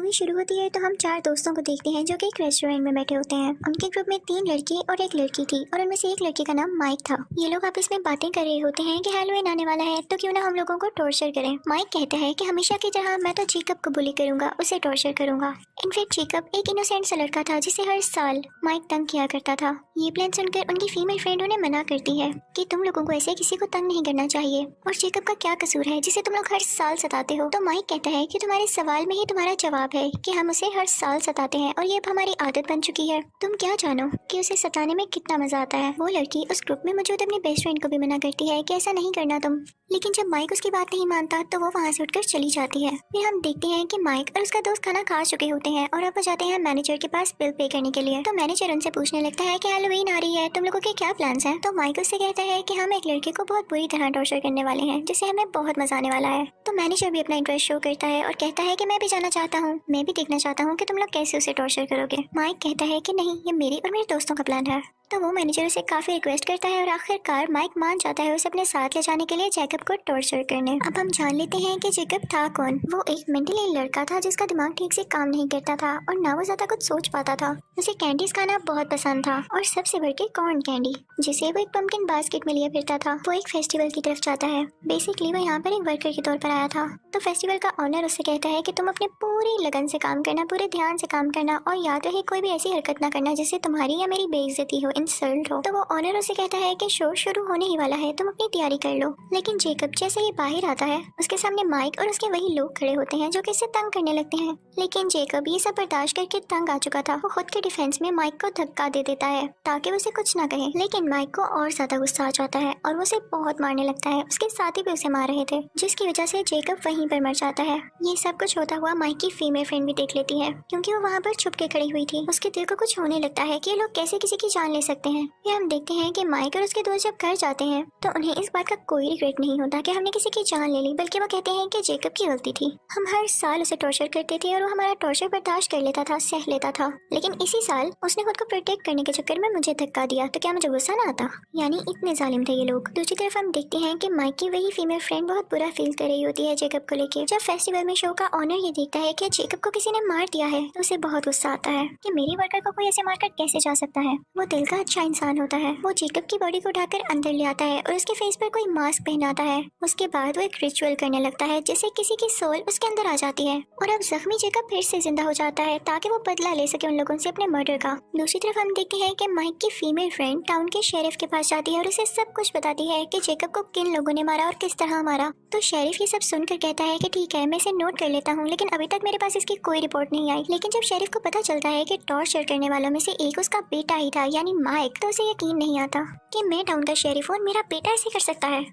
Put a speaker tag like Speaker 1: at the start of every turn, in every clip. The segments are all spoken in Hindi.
Speaker 1: मूवी शुरू होती है तो हम चार दोस्तों को देखते हैं जो कि एक रेस्टोरेंट में बैठे होते हैं। उनके ग्रुप में 3 लड़के और एक लड़की थी और उनमें से एक लड़के का नाम माइक था। ये लोग आपस में बातें कर रहे होते हैं कि हैलोवीन आने वाला है तो क्यों ना हम लोगों को टॉर्चर करें। माइक कहता है कि हमेशा की तरह मैं तो जेकब को बुली करूंगा, उसे टॉर्चर करूंगा। इनफैक्ट जेकब एक इनोसेंट सा लड़का था जिसे हर साल माइक तंग किया करता था। ये प्लान सुनकर उनकी फीमेल फ्रेंड उन्हें मना करती है कि तुम लोगों को ऐसे किसी को तंग नहीं करना चाहिए और जेकब का क्या कसूर है जिसे तुम लोग हर साल सताते हो। तो माइक कहता है कि तुम्हारे सवाल में ही तुम्हारा जवाब है कि हम उसे हर साल सताते हैं और ये अब हमारी आदत बन चुकी है। तुम क्या जानो कि उसे सताने में कितना मजा आता है। वो लड़की उस ग्रुप में मौजूद अपनी बेस्ट फ्रेंड को भी मना करती है कि ऐसा नहीं करना तुम, लेकिन जब माइक उसकी बात नहीं मानता तो वो वहाँ से उठकर चली जाती है। फिर हम देखते हैं कि माइक और उसका दोस्त खाना खा चुके होते हैं और अब वो जाते हैं मैनेजर के पास बिल पे करने के लिए। तो मैनेजर उनसे पूछने लगता है कि हैलोवीन आ रही है, तुम लोगों के क्या प्लान्स हैं। तो माइक उससे कहता है कि हम एक लड़के को बहुत बुरी तरह टॉर्चर करने वाले हैं जिससे हमें बहुत मजा आने वाला है। तो मैनेजर भी अपना इंटरेस्ट शो करता है और कहता है कि मैं भी जाना चाहता हूँ, मैं भी देखना चाहता हूँ कि तुम लोग कैसे उसे टॉर्चर करोगे। माइक कहता है कि नहीं, ये मेरी और मेरे दोस्तों का प्लान है। तो वो मैनेजर उसे काफी रिक्वेस्ट करता है और आखिरकार माइक मान जाता है उसे अपने साथ ले जाने के लिए जेकब को टॉर्चर करने। अब हम जान लेते हैं कि जेकब था कौन। वो एक मेंटली लड़का था जिसका दिमाग ठीक से काम नहीं करता था और ना वो ज्यादा कुछ सोच पाता था। उसे कैंडीज खाना बहुत पसंद था और सबसे बढ़ के कॉर्न कैंडी, जिसे वो एक पंपकिन बास्केट में लिए फिरता था। वो एक फेस्टिवल की तरफ जाता है। बेसिकली वो यहाँ पर एक वर्कर के तौर पर आया था। तो फेस्टिवल का ऑनर उससे कहता है कि तुम अपने पूरी लगन से काम करना, पूरे ध्यान से काम करना और याद रहे कोई भी ऐसी हरकत ना करना जिससे तुम्हारी या मेरी बेइज्जती हो, इंसल्ट हो। तो वो ऑनर उसे कहता है कि शो शुरू होने ही वाला है, तुम अपनी तैयारी कर लो। लेकिन जेकब जैसे ही बाहर आता है उसके सामने माइक और उसके वही लोग खड़े होते हैं जो कि इसे तंग करने लगते हैं। लेकिन जेकब ये सब बर्दाश्त करके तंग आ चुका था। वो खुद के डिफेंस में माइक को धक्का दे देता है ताकि वो उसे कुछ ना कहे। लेकिन माइक को और ज्यादा गुस्सा आ जाता है और वो उसे बहुत मारने लगता है। उसके साथी भी उसे मार रहे थे जिसकी वजह से जेकब वहीं पर मर जाता है। ये सब कुछ होता हुआ माइक की फीमेल फ्रेंड भी देख लेती है क्योंकि वो वहाँ पर छुप के खड़ी हुई थी। उसके दिल को कुछ होने लगता है कि ये लोग कैसे किसी की जान ले सकते हैं। फिर हम देखते हैं कि माइक और उसके दोस्त जब घर जाते हैं तो उन्हें इस बात का कोई रिग्रेट नहीं होता कि हमने किसी की जान ले ली, बल्कि वो कहते हैं कि जेकब की गलती थी। हम हर साल उसे टॉर्चर करते थे और वो हमारा टॉर्चर बर्दाश्त कर लेता था, सह लेता था। लेकिन इसी साल उसने खुद को प्रोटेक्ट करने के चक्कर में मुझे धक्का दिया तो क्या मुझे गुस्सा ना आता। यानी इतने जालिम थे ये लोग। दूसरी तरफ हम देखते हैं कि माइक की वही फीमेल फ्रेंड बहुत बुरा फील कर रही होती है जेकब को लेके। जब फेस्टिवल में शो का ऑनर ये देखता है कि जेकब को किसी ने मार दिया है तो उसे बहुत गुस्सा आता है कि मेरी वर्कर को कोई ऐसे मारकर कैसे जा सकता है। वो दिल का अच्छा इंसान होता है। वो जेकब की बॉडी को उठाकर अंदर ले आता है और उसके फेस पर कोई मास्क पहनाता है। उसके बाद वो एक रिचुअल करने लगता है जिससे किसी की सोल उसके अंदर आ जाती है और अब जख्मी जेकब फिर से जिंदा हो जाता है ताकि वो बदला ले सके उन लोगों से अपने मर्डर का। दूसरी तरफ हम देखते हैं कि माइक की फीमेल फ्रेंड टाउन के शेरिफ के पास जाती है और उसे सब कुछ बताती है कि जेकब को किन लोगों ने मारा और किस तरह मारा। तो शेरिफ ये सब सुनकर कहता है कि ठीक है, मैं इसे नोट कर लेता हूँ, लेकिन अभी तक मेरे पास इसकी कोई रिपोर्ट नहीं आई। लेकिन जब शेरिफ को पता चलता है कि टॉर्चर करने वालों में से एक उसका बेटा ही था यानी माइक, तो उसे यकीन नहीं आता कि मैं टाउन का शेरिफ हूँ और मेरा बेटा ऐसे कर सकता है।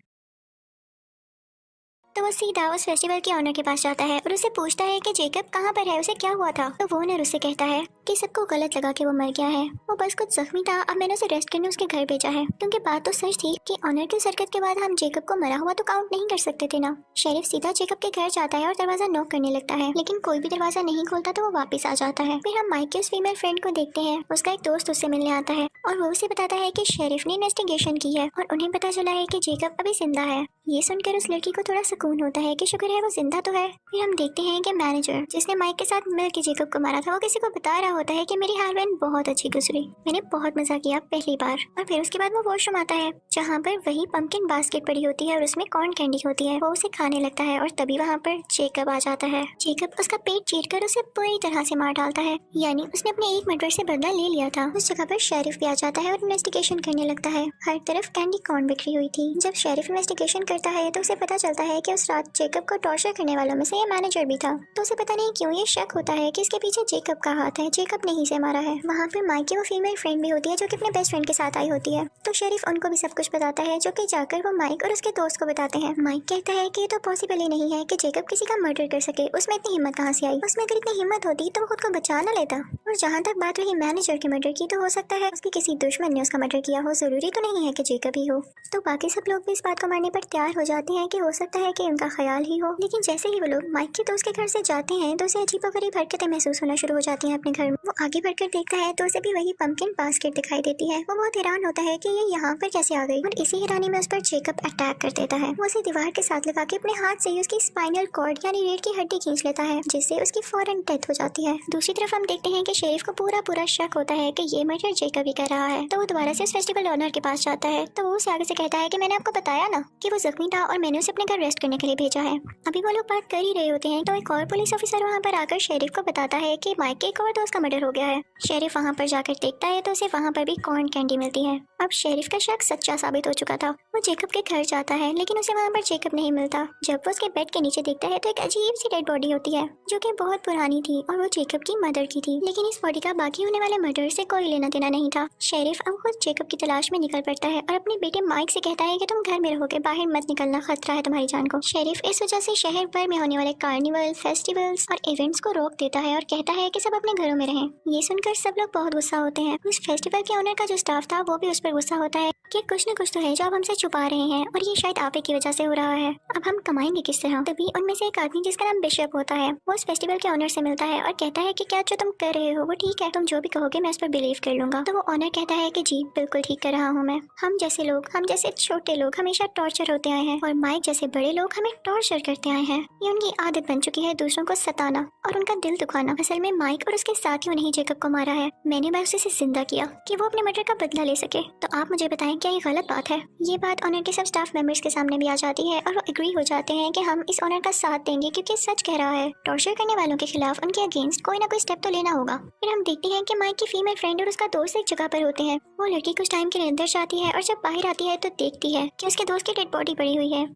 Speaker 1: तो वो सीधा उस फेस्टिवल के ऑनर के पास जाता है और उसे पूछता है कि जेकब कहाँ पर है, उसे क्या हुआ था। तो वो ऑनर उसे कहता है कि सबको गलत लगा कि वो मर गया है, वो बस कुछ जख्मी था, अब मैंने उसे रेस्ट करने उसके घर भेजा है। क्योंकि बात तो सच थी कि ऑनर की हरकत के बाद हम जेकब को मरा हुआ तो काउंट नहीं कर सकते थे ना। शेरिफ सीधा जेकब के घर जाता है और दरवाजा नॉक करने लगता है, लेकिन कोई भी दरवाजा नहीं खोलता तो वो वापस आ जाता है। फिर हम माइक की उस फीमेल फ्रेंड को देखते हैं। उसका एक दोस्त उससे मिलने आता है और वो उसे बताता है कि शेरिफ ने इन्वेस्टिगेशन की है और उन्हें पता चला है कि जेकब अभी जिंदा है। ये सुनकर उस लड़की को थोड़ा सुकून होता है कि शुक्र है वो जिंदा तो है। फिर हम देखते हैं कि मैनेजर जिसने माइक के साथ मिलकर जेकब को मारा था वो किसी को बता रहा होता है कि मेरी हेरोइन बहुत अच्छी गुजरी, मैंने बहुत मजा किया पहली बार। और फिर उसके बाद वो वॉशरूम आता है जहाँ पर वही पंपकिन बास्केट पड़ी होती है और उसमें कॉर्न कैंडी होती है। वो उसे खाने लगता है और तभी वहाँ पर जेकब आ जाता है। जेकब उसका पेट चीर कर उसे पूरी तरह से मार डालता है, यानी उसने अपने एक मर्डर से बदला ले लिया था। उस जगह पर शेरिफ भी आ जाता है और इन्वेस्टिगेशन करने लगता है। हर तरफ कैंडी कॉर्न बिखरी हुई थी। जब शेरिफ इन्वेस्टिगेशन करता है तो उसे पता चलता है कि उस रात जेकब को टॉर्चर करने वालों में से ये मैनेजर भी था। तो उसे पता नहीं क्यों ये शक होता है कि इसके पीछे जेकब का हाथ है, जेकब ने ही इसे मारा है। वहाँ पे माइक की वो फीमेल फ्रेंड भी होती है जो कि अपने बेस्ट फ्रेंड के साथ आई होती है। तो शेरिफ उनको भी सब कुछ बताता है जो कि जाकर वो माइक और उसके दोस्त को बताते हैं। माइक कहता है कि ये तो पॉसिबल ही नहीं है कि जेकब किसी का मर्डर कर सके, उसमें इतनी हिम्मत कहाँ से आई। उसमें अगर इतनी हिम्मत होती तो वो खुद को बचा ना लेता। और जहाँ तक बात रही मैनेजर के मर्डर की, तो हो सकता है उसके किसी दुश्मन ने उसका मर्डर किया हो, जरूरी तो नहीं है कि जेकब ही हो। तो बाकी सब लोग भी इस बात को मानने पर तैयार हो जाते हैं कि हो सकता है कि उनका ख्याल ही हो। लेकिन जैसे ही वो लोग माइक के दोस्त के घर से जाते हैं तो उसे अजीबोगरीब हरकतें महसूस होना शुरू हो जाती हैं अपने घर में। वो आगे बढ़कर देखता है तो उसे भी वही पंपकिन बास्केट दिखाई देती है। वो बहुत हैरान होता है कि ये यहाँ पर कैसे आ गई, और इसी हैरानी में उस पर जेकब अटैक कर देता है। वो उसे दीवार के साथ लगा के अपने हाथ से ही उसकी स्पाइनल कॉर्ड यानी रीढ़ की हड्डी खींच लेता है, जिससे उसकी फौरन डेथ हो जाती है। दूसरी तरफ हम देखते हैं कि शेरिफ को पूरा शक होता है कि ये मर्डर जेकब ही कर रहा है। तो वो दोबारा से उस फेस्टिवल ऑनर के पास जाता है। तो वो उसे आगे से कहता है कि मैंने आपको बताया ना कि वो जख्मी था और मैंने उसे अपने घर रेस्ट करने के लिए भेजा है। अभी वो लोग बात कर ही रहे होते हैं तो एक और पुलिस ऑफिसर वहाँ पर आकर शेरिफ को बताता है कि माइक के एक और दोस्त का मर्डर हो गया है। शेरिफ वहाँ पर जाकर देखता है तो उसे वहाँ पर भी कॉर्न कैंडी मिलती है। अब शेरिफ का शक सच्चा साबित हो चुका था। वो जेकब के घर जाता है लेकिन उसे वहाँ पर जेकब नहीं मिलता। जब वो उसके बेड के नीचे देखता है तो एक अजीब सी डेड बॉडी होती है जो कि बहुत पुरानी थी और वो जेकब की मदर की थी। लेकिन इस बॉडी का बाकी होने वाले मर्डर से कोई लेना देना नहीं था। शेरिफ अब खुद जेकब की तलाश में निकल पड़ता है और अपने बेटे माइक से कहता है कि तुम घर में रहोगे, बाहर मत निकलना, खतरा है तुम्हारी जान को। शेरिफ इस वजह से शहर भर में होने वाले कार्निवल, फेस्टिवल्स और इवेंट्स को रोक देता है और कहता है कि सब अपने घरों में रहें। ये सुनकर सब लोग बहुत गुस्सा होते हैं। उस फेस्टिवल के ओनर का जो स्टाफ था वो भी उस पर गुस्सा होता है कि कुछ न कुछ तो है जो आप हमसे छुपा रहे हैं और ये शायद आप ही की वजह से हो रहा है। अब हम कमाएंगे किस तरह? तभी उनमें से एक आदमी जिसका नाम बिशप होता है वो उस फेस्टिवल के ओनर से मिलता है और कहता है कि क्या जो तुम कर रहे हो वो ठीक है, तुम जो भी कहोगे मैं उस पर बिलीव कर लूंगा। तो वो ओनर कहता है कि जी बिल्कुल ठीक कर रहा हूँ मैं। हम जैसे लोग, हम जैसे छोटे लोग हमेशा टॉर्चर होते आए हैं और माइक जैसे बड़े लोग हमें टॉर्चर करते आए हैं। ये उनकी आदत बन चुकी है दूसरों को सताना और उनका दिल दुखाना। असल में माइक और उसके साथियों ने ही जेकब को मारा है। मैंने बस उसे जिंदा किया कि वो अपने मर्डर का बदला ले सके। तो आप मुझे बताएं क्या ये गलत बात है? ये बात ऑनर के सब स्टाफ मेंबर्स के सामने भी आ जाती है और वो एग्री हो जाते हैं कि हम इस ऑनर का साथ देंगे क्योंकि सच कह रहा है। टॉर्चर करने वालों के खिलाफ उनके अगेंस्ट कोई ना कोई स्टेप तो लेना होगा। फिर हम देखते हैं कि माइक की फीमेल फ्रेंड और उसका दोस्त एक जगह पर होते हैं। वो लड़की कुछ टाइम के लिए अंदर जाती है और जब बाहर आती है तो देखती है कि उसके दोस्त की डेड बॉडी पड़ी हुई है।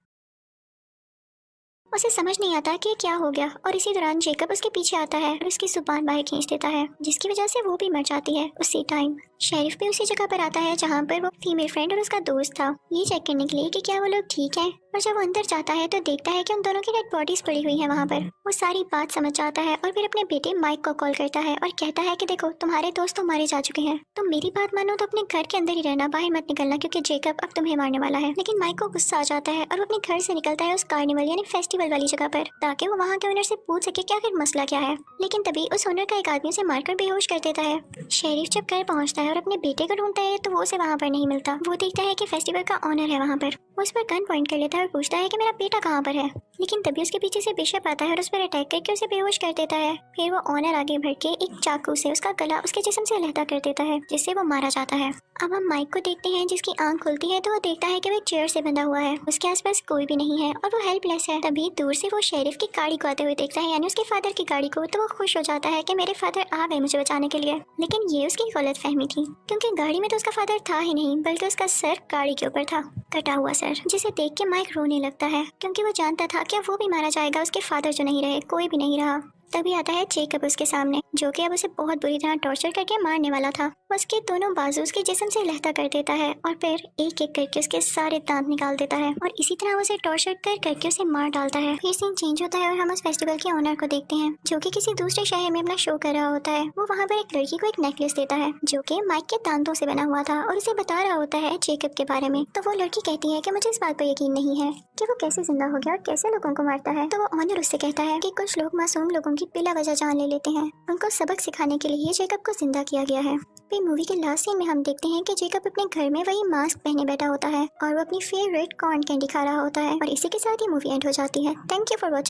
Speaker 1: उसे समझ नहीं आता कि क्या हो गया और इसी दौरान जेकब उसके पीछे आता है और उसकी जुबान बाहर खींच देता है, जिसकी वजह से वो भी मर जाती है उसी टाइम। शेरिफ भी उसी जगह पर आता है जहाँ पर वो फीमेल फ्रेंड और उसका दोस्त था, ये चेक करने के लिए कि क्या वो लोग ठीक हैं। और जब वो अंदर जाता है तो देखता है कि उन दोनों की डेड बॉडीज पड़ी हुई है वहाँ पर। वो सारी बात समझ जाता है और फिर अपने बेटे माइक को कॉल करता है और कहता है कि देखो तुम्हारे दोस्त तो मारे जा चुके हैं, तो मेरी बात मानो तो अपने घर के अंदर ही रहना, बाहर मत निकलना क्योंकि जेकब अब तुम्हें मारने वाला है। लेकिन माइक को गुस्सा आ जाता है और वो अपने घर से निकलता है उस कार्निवल यानी फेस्टिवल वाली जगह पर ताकि वो वहाँ के ओनर से पूछ सके कि आखिर मसला क्या है। लेकिन तभी उस ओनर का एक आदमी उसे मारकर बेहोश कर देता है। शेरिफ जब घर पहुँचता है और अपने बेटे को ढूंढता है तो वो उसे वहाँ पर नहीं मिलता। वो देखता है कि फेस्टिवल का ऑनर है वहाँ पर। वो उस पर गन पॉइंट कर लेता है और पूछता है कि मेरा बेटा कहाँ पर है। लेकिन तभी उसके पीछे से बिशप आता है और उस पर अटैक करके उसे बेहोश कर देता है। फिर वो ऑनर आगे बढ़ के एक चाकू से उसका गला उसके जिस्म से अलहदा कर देता है, जिससे वो मारा जाता है। अब हम माइक को देखते हैं जिसकी आंख खुलती है तो वो देखता है कि वो एक चेयर से बंधा हुआ है, उसके आसपास कोई भी नहीं है और वो हेल्पलेस है। तभी दूर से वो शेरिफ की गाड़ी को आते हुए देखता है यानी उसके फादर की गाड़ी को। तो वो खुश हो जाता है कि मेरे फादर आ गए मुझे बचाने के लिए। लेकिन ये उसकी गलत फहमी थी क्योंकि गाड़ी में तो उसका फादर था ही नहीं, बल्कि उसका सर गाड़ी के ऊपर था, कटा हुआ सर, जिसे देख के माइक रोने लगता है क्योंकि वो जानता था कि वो भी मारा जाएगा। उसके फादर जो नहीं रहे, कोई भी नहीं रहा। तभी आता है जेकब उसके सामने, जो कि अब उसे बहुत बुरी तरह टॉर्चर करके मारने वाला था। उसके दोनों बाजू उसके जिस्म से लहदा कर देता है और फिर एक एक करके उसके सारे दांत निकाल देता है और इसी तरह उसे टॉर्चर कर करके उसे मार डालता है। फिर सीन चेंज होता है और हम उस फेस्टिवल के ओनर को देखते हैं जो कि किसी दूसरे शहर में अपना शो कर रहा होता है। वो वहाँ पर एक लड़की को एक नेकलेस देता है जो कि माइक के दांतों से बना हुआ था और उसे बता रहा होता है जेकब के बारे में। तो वो लड़की कहती है कि मुझे इस बात पर यकीन नहीं है कि वो कैसे जिंदा हो गया और कैसे लोगों को मारता है। तो वो ऑनर उससे कहता है कि कुछ लोग मासूम लोगों की बिला वजह जान ले लेते हैं, उनको सबक सिखाने के लिए जेकब को जिंदा किया गया है। फिर मूवी के लास्ट सीन में हम देखते हैं कि जेकब अपने घर में वही मास्क पहने बैठा होता है और वो अपनी फेवरेट कॉर्न कैंडी खा रहा होता है और इसी के साथ ही मूवी एंड हो जाती है। Thank you for watching.